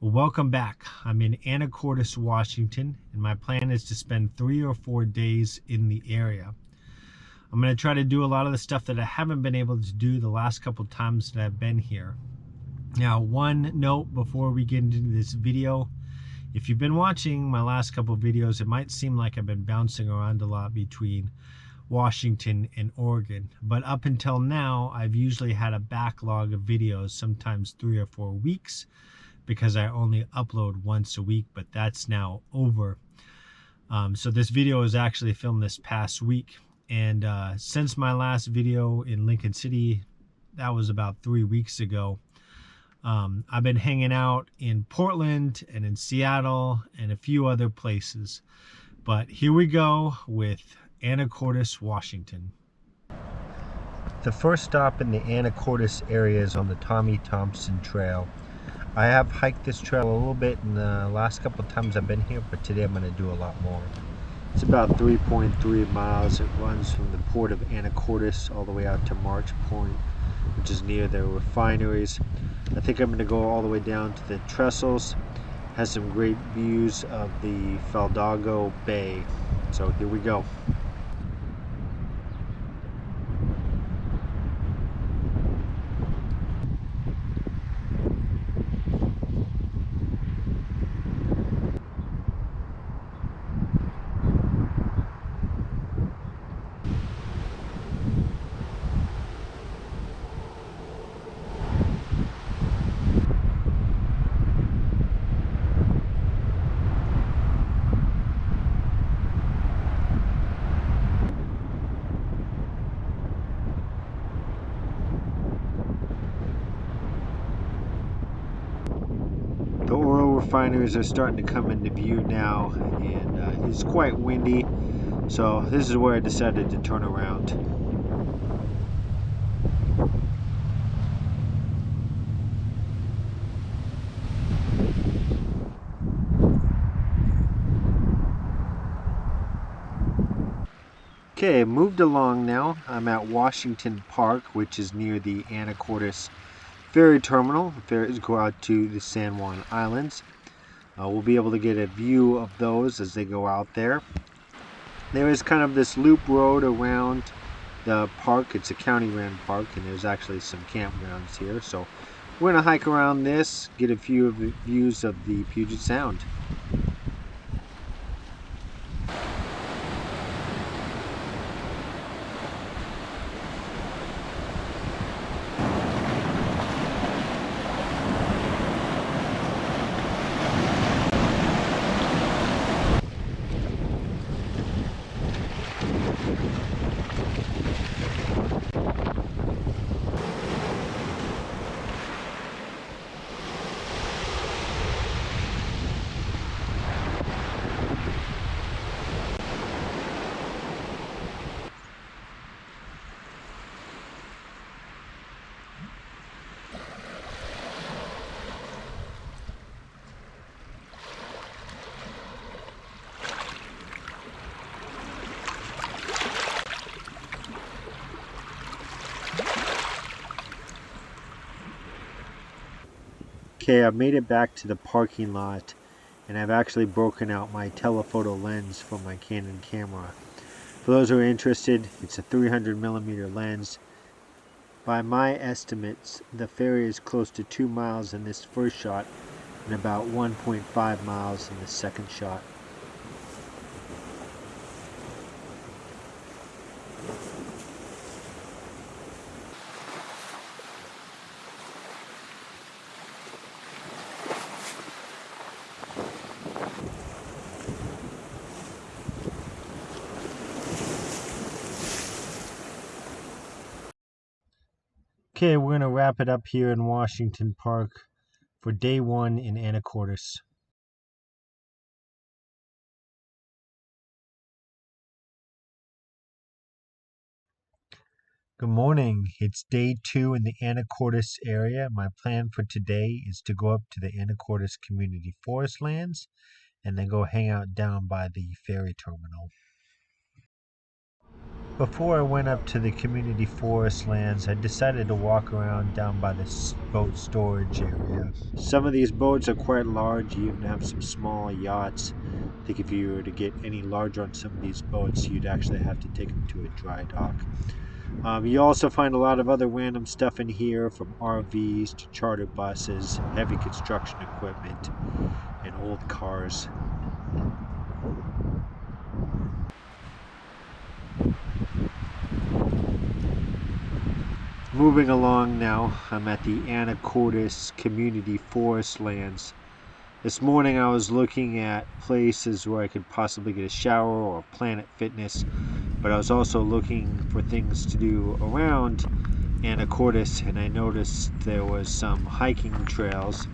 Welcome back. I'm in Anacortes, Washington, and my plan is to spend 3 or 4 days in the area. I'm going to try to do a lot of the stuff that I haven't been able to do the last couple times that I've been here. Now, one note before we get into this video: if you've been watching my last couple videos, it might seem like I've been bouncing around a lot between Washington and Oregon, but up until now I've usually had a backlog of videos, sometimes 3 or 4 weeks, because I only upload once a week, but that's now over. So this video was actually filmed this past week, and since my last video in Lincoln City, that was about 3 weeks ago, I've been hanging out in Portland and in Seattle and a few other places. But here we go with Anacortes, Washington. The first stop in the Anacortes area is on the Tommy Thompson Trail. I have hiked this trail a little bit in the last couple of times I've been here, but today I'm going to do a lot more. It's about 3.3 miles. It runs from the port of Anacortes all the way out to March Point, which is near the refineries. I think I'm going to go all the way down to the trestles. Has some great views of the Faldago Bay. So here we go. The oil refineries are starting to come into view now, and it's quite windy, so this is where I decided to turn around. Okay, moved along now. I'm at Washington Park, which is near the Anacortes ferry terminal. The ferries go out to the San Juan Islands. We'll be able to get a view of those as they go out there. There is kind of this loop road around the park. It's a county-ran park, and there's actually some campgrounds here. So we're going to hike around this, get a few of the views of the Puget Sound. Okay, I've made it back to the parking lot, and I've actually broken out my telephoto lens from my Canon camera. For those who are interested, it's a 300mm lens. By my estimates, the ferry is close to 2 miles in this first shot and about 1.5 miles in the second shot. Okay, we're going to wrap it up here in Washington Park for day one in Anacortes. Good morning. It's day 2 in the Anacortes area. My plan for today is to go up to the Anacortes Community Forest lands and then go hang out down by the ferry terminal. Before I went up to the community forest lands, I decided to walk around down by the boat storage area. Some of these boats are quite large. You even have some small yachts. I think if you were to get any larger on some of these boats, you'd actually have to take them to a dry dock. You also find a lot of other random stuff in here, from RVs to charter buses, heavy construction equipment, and old cars. Moving along now, I'm at the Anacortes Community Forest lands. This morning I was looking at places where I could possibly get a shower or Planet Fitness, but I was also looking for things to do around Anacortes, and I noticed there was some hiking trails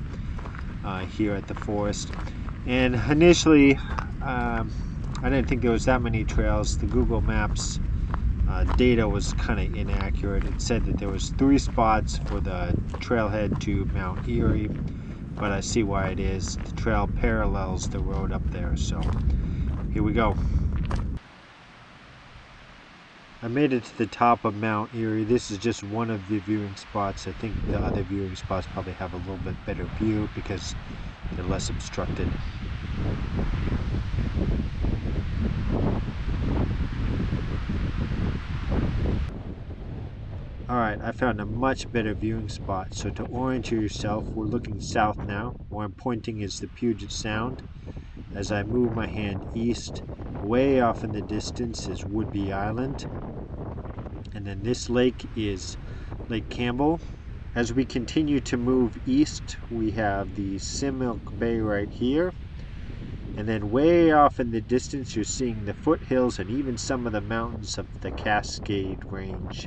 here at the forest. And initially, I didn't think there was that many trails. The Google Maps data was kind of inaccurate. It said that there was 3 spots for the trailhead to Mount Erie, but I see why it is. The trail parallels the road up there, so here we go. I made it to the top of Mount Erie. This is just one of the viewing spots. I think the other viewing spots probably have a little bit better view because they're less obstructed. Alright, I found a much better viewing spot, so to orient yourself, we're looking south now. Where I'm pointing is the Puget Sound. As I move my hand east, way off in the distance is Woodby Island. And then this lake is Lake Campbell. As we continue to move east, we have the Similk Bay right here. And then way off in the distance, you're seeing the foothills and even some of the mountains of the Cascade Range.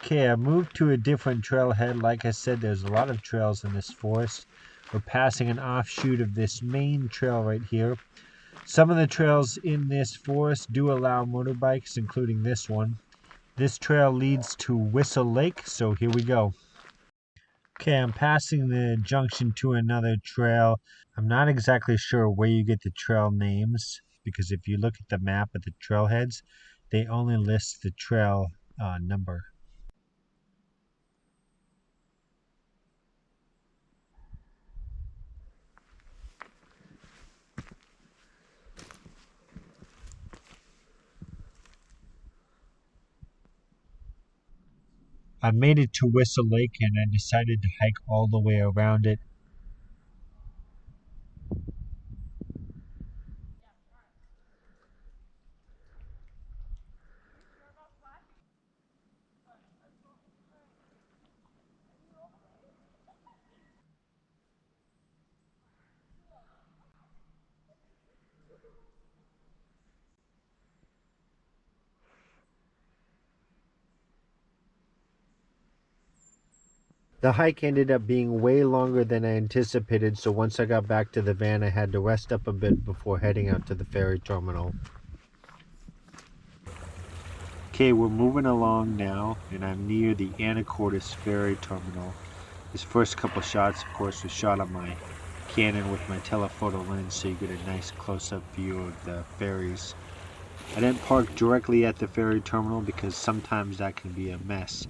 Okay, I moved to a different trailhead. Like I said, there's a lot of trails in this forest. We're passing an offshoot of this main trail right here. Some of the trails in this forest do allow motorbikes, including this one. This trail leads to Whistle Lake, so here we go. Okay, I'm passing the junction to another trail. I'm not exactly sure where you get the trail names, because if you look at the map of the trailheads, they only list the trail number. I made it to Whistle Lake and I decided to hike all the way around it. The hike ended up being way longer than I anticipated, so once I got back to the van, I had to rest up a bit before heading out to the ferry terminal. Okay, we're moving along now, and I'm near the Anacortes ferry terminal. This first couple shots, of course, was shot on my Canon with my telephoto lens, so you get a nice close-up view of the ferries. I didn't park directly at the ferry terminal because sometimes that can be a mess.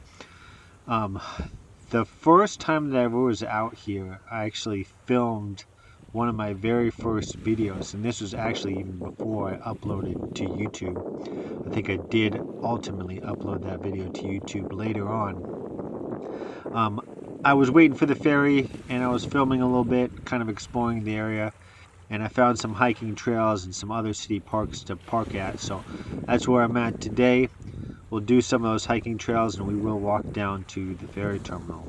The first time that I was out here, I actually filmed one of my very first videos, and this was actually even before I uploaded to YouTube. I think I did ultimately upload that video to YouTube later on. I was waiting for the ferry, and I was filming a little bit, kind of exploring the area, and I found some hiking trails and some other city parks to park at, so that's where I'm at today. We'll do some of those hiking trails, and we will walk down to the ferry terminal.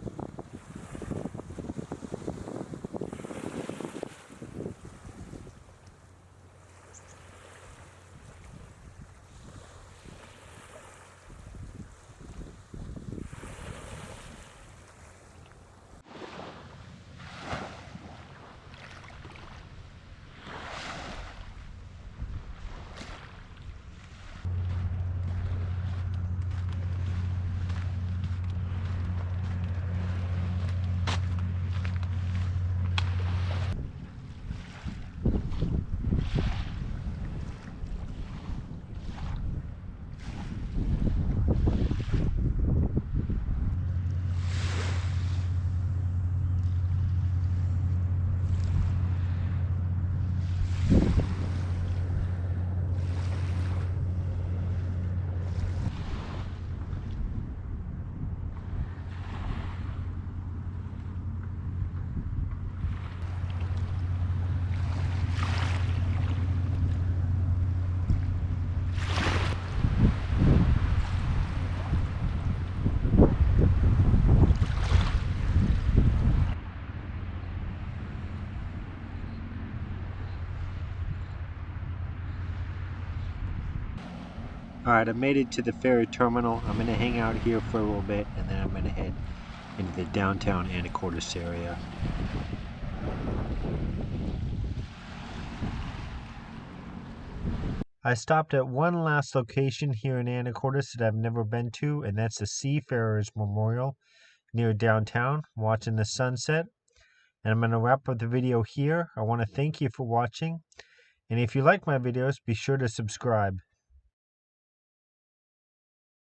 Alright, I made it to the ferry terminal. I'm going to hang out here for a little bit, and then I'm going to head into the downtown Anacortes area. I stopped at one last location here in Anacortes that I've never been to, and that's the Seafarers Memorial near downtown, watching the sunset. And I'm going to wrap up the video here. I want to thank you for watching, and if you like my videos, be sure to subscribe.